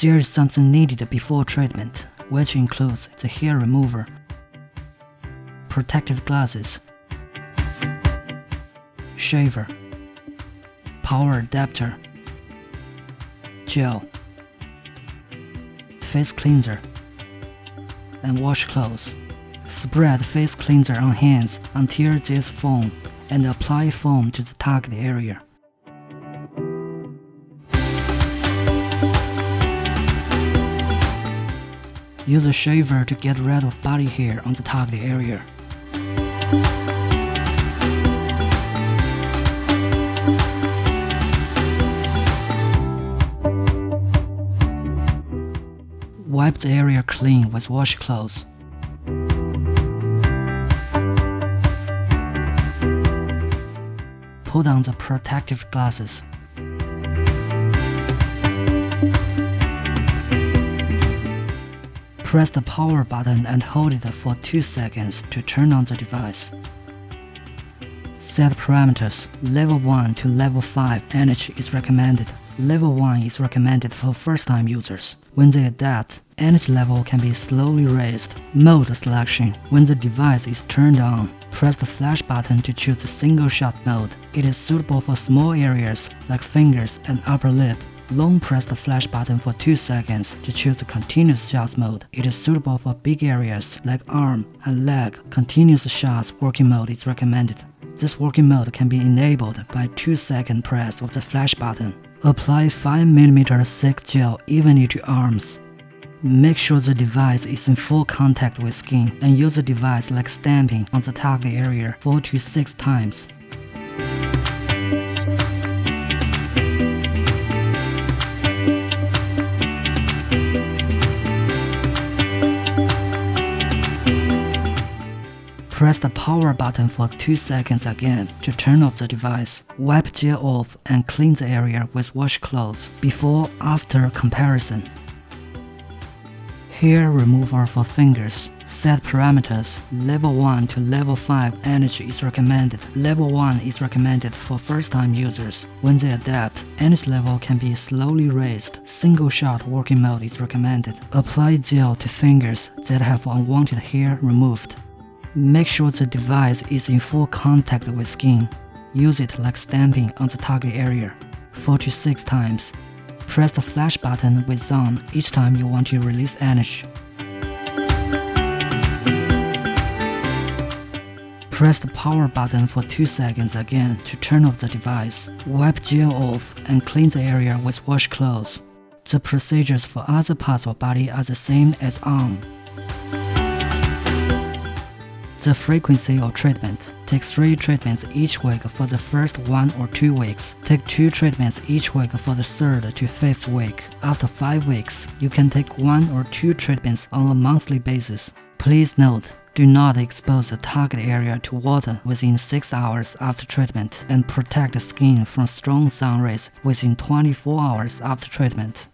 There is something needed before treatment, which includes the hair remover, protective glasses, shaver, power adapter, gel, face cleanser, and wash clothes. Spread face cleanser on hands until there's foam and apply foam to the target area. Use a shaver to get rid of body hair on the target area. Wipe the area clean with washcloths. Put on the protective glasses. Press the power button and hold it for 2 seconds to turn on the device. Set parameters. Level 1 to Level 5 energy is recommended. Level 1 is recommended for first-time users. When they adapt, energy level can be slowly raised. Mode selection. When the device is turned on, press the flash button to choose the single-shot mode. It is suitable for small areas like fingers and upper lip. Long press the flash button for 2 seconds to choose the continuous shots mode. It is suitable for big areas like arm and leg. Continuous shots working mode is recommended. This working mode can be enabled by 2-second press of the flash button. Apply 5mm thick gel evenly to arms. Make sure the device is in full contact with skin and use the device like stamping on the target area 4 to 6 times. Press the power button for 2 seconds again to turn off the device. Wipe gel off and clean the area with washcloths. Before-after comparison. Hair remover for fingers. Set parameters. Level 1 to Level 5 energy is recommended. Level 1 is recommended for first-time users. When they adapt, energy level can be slowly raised. Single-shot working mode is recommended. Apply gel to fingers that have unwanted hair removed. Make sure the device is in full contact with skin. Use it like stamping on the target area 4 to 6 times. Press the flash button with on each time you want to release energy. Press the power button for 2 seconds again to turn off the device. Wipe gel off and clean the area with washcloths. The procedures for other parts of body are the same as arm. The frequency of treatment. Take 3 treatments each week for the first 1 or 2 weeks. Take 2 treatments each week for the 3rd to 5th week. After 5 weeks, you can take 1 or 2 treatments on a monthly basis. Please note, do not expose the target area to water within 6 hours after treatment and protect the skin from strong sun rays within 24 hours after treatment.